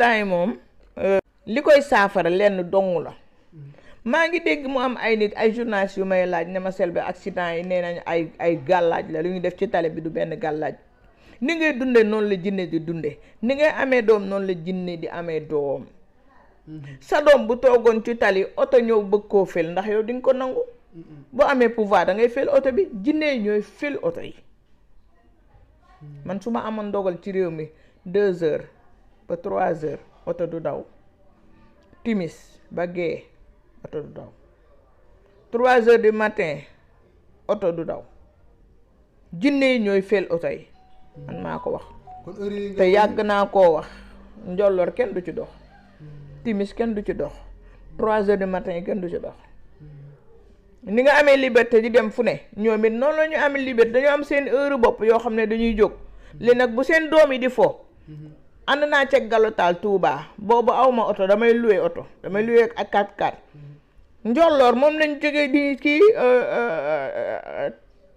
accident yi moom li koy saafara lenn dong la. maa ngi dégg mu am ay nit ay journalistes yu may laaj ne ma Selbé accident yi nee nañu ay gàllaaj la lu ñu def ci tali bi du benn gàllaaj. ni ngay dunde noonu la jinne di dunde ni ngay amee doom noonu la jinne di amee doom. sa doom bu toogoon ci tali oto ñëw bëgg koo fel ndax yow di nga ko nangu. boo amee pouvoir da ngay fel oto bi jinne yi ñooy fel oto yi. man su ma amoon dogal ci réew mi 2 heures ba 3 heures oto du daw. timis ba gee oto du daw. 3 heures du matin oto du daw. jinne yi ñooy fel oto yi. man maa ko wax. te yàgg naa koo wax. njolloor kenn du ci dox. timis kenn du ci dox. 3 heures du matin kenn du ci dox. ni nga amee liberté di dem fu ne ñoom it noonu la ñu amee liberté dañoo am seen heure bopp yoo xam ne dañuy jóg. li nag bu seen doom yi di fo. ànd naa ceeg Galotaal Touba boobu awma oto damay loué oto damay loué ak 4x4. njolloor moom lañ jógee di kii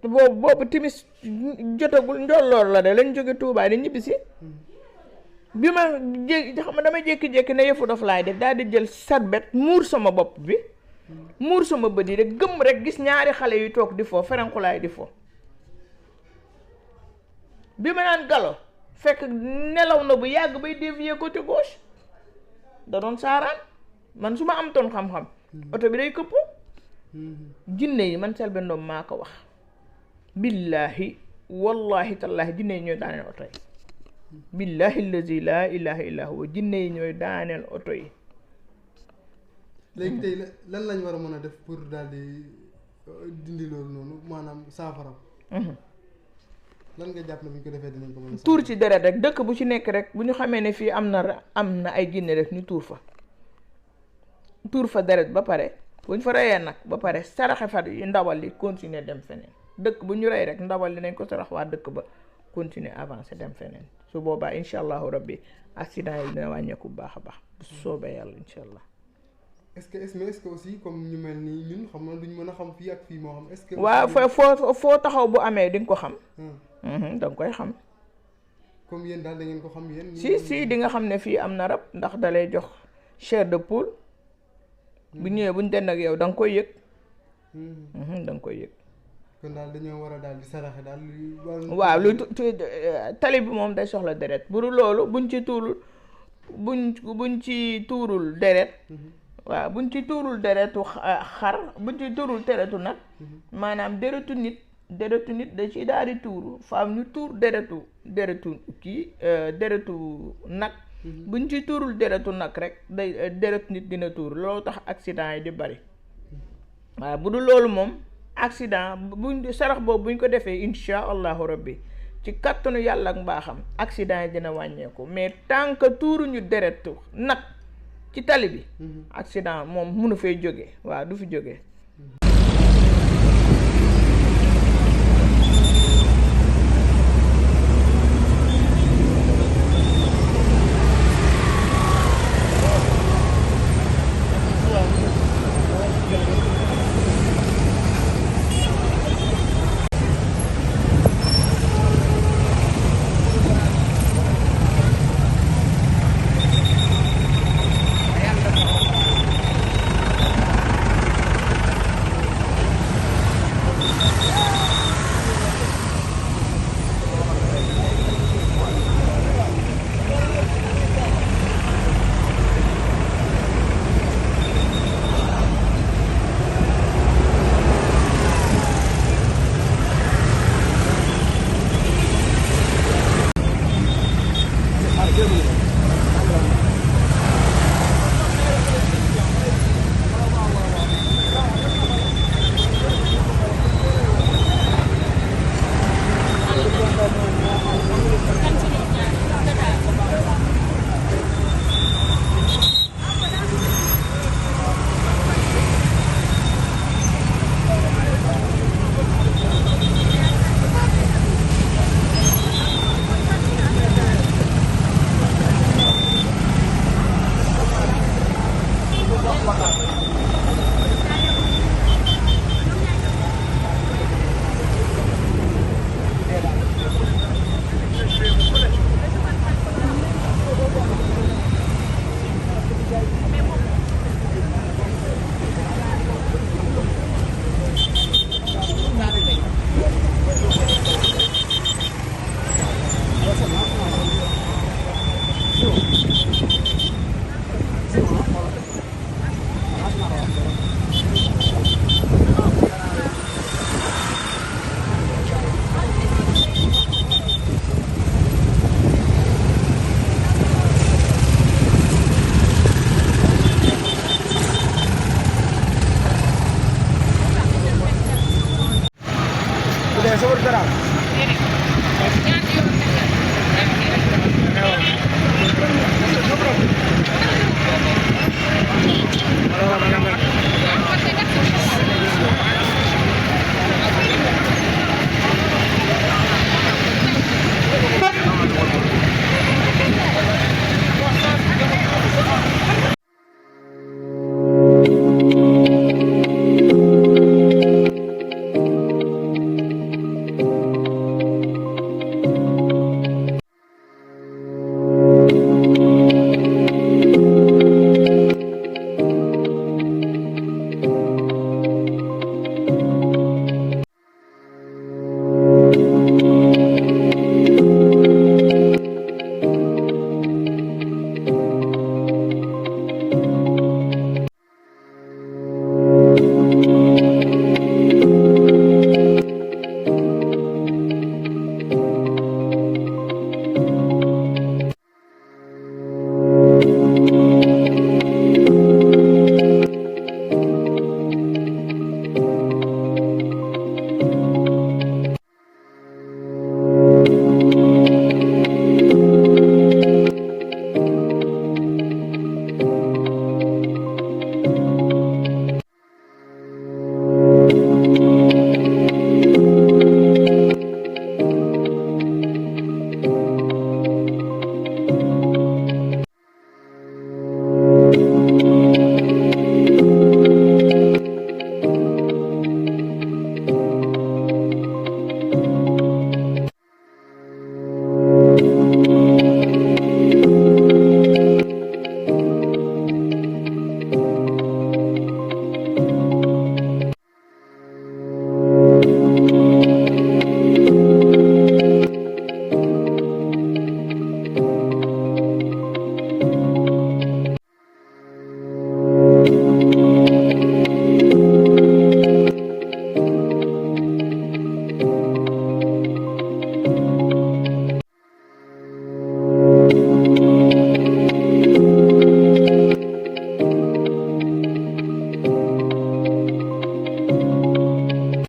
boobu timis jotagul njolloor la de lañ jóge Touba di ñibbisi. bi ma xam damay jékki-jékki ne yëfu dof laay def daal di jël sarbet muur sama bopp bi. muur sama bët yi rek gëmm rek gis ñaari xale yu toog di fo ferenkulaay di fo. bi ma naan Galo fekk nelaw na bu yàgg bay dévier côté gauche da doon saaraan man su ma am toon xam-xam oto bi day këpp. jinne yi man Selbé Ndom maa ko wax. billahi wallahi tallahi jinne yi ñooy daaneel oto yi. billahi allazi laa ilaha illa huwa jinne yi ñooy daaneel oto yi. léegi tey lan lañ war a mën a def pour daal di dindi loolu noonu maanaam saafara. lan nga jàpp ne bu ñu ko defee dinañ ko mën a. tuur ci deret rek dëkk bu ci nekk rek bu ñu xamee ne fii am na ay jinne rek ñu tuur fa deret ba pare bu ñu fa reyee nag ba pare saraxe fa yu ndawal li continuer dem feneen dëkk bu ñu rey rek ndawal li nañ ko sarax waa dëkk ba continuer avancer dem feneen su boobaa incha allahu rabbi accident yi dina wàññeeku bu baax a baax bu soobee yàlla incha allah. est-ce que aussi comme ñu mel nii ñun xam na duñ mën a xam fii ak fii moo xam est-ce que. waaw foo taxaw bu amee di nga ko xam. da nga koy xam. comme yéen daal da ngeen ko xam yéen. si di nga xam ne fii am na rab ndax da lay jox chair de poule. bu ñëwee bu ñu den ak yow da nga koy yëg. da nga koy yëg. kon daal dañoo war a daal di saraxe daal. waaw lu tali bi moom day soxla deret bu dul loolu buñ ci tuurul deret. waaw buñ ci tuurul deretu xar buñ ci tuurul deretu nag maanaam deretu nit da ci daal di tuuru faam ñu tuur deretu nag buñ ci tuurul deretu nag rek day deretu nit dina tuur loolu tax accident yi di bari waaw bu dul loolu moom accident buñ sarax boobu buñ ko defee insha allahu rabbi ci kattanu yàlla ak mbaaxam accident yi dina wàññeeku mais tant que tuuruñu deretu nag ci tali bi accident moom mënu fay jóge waaw du fi jóge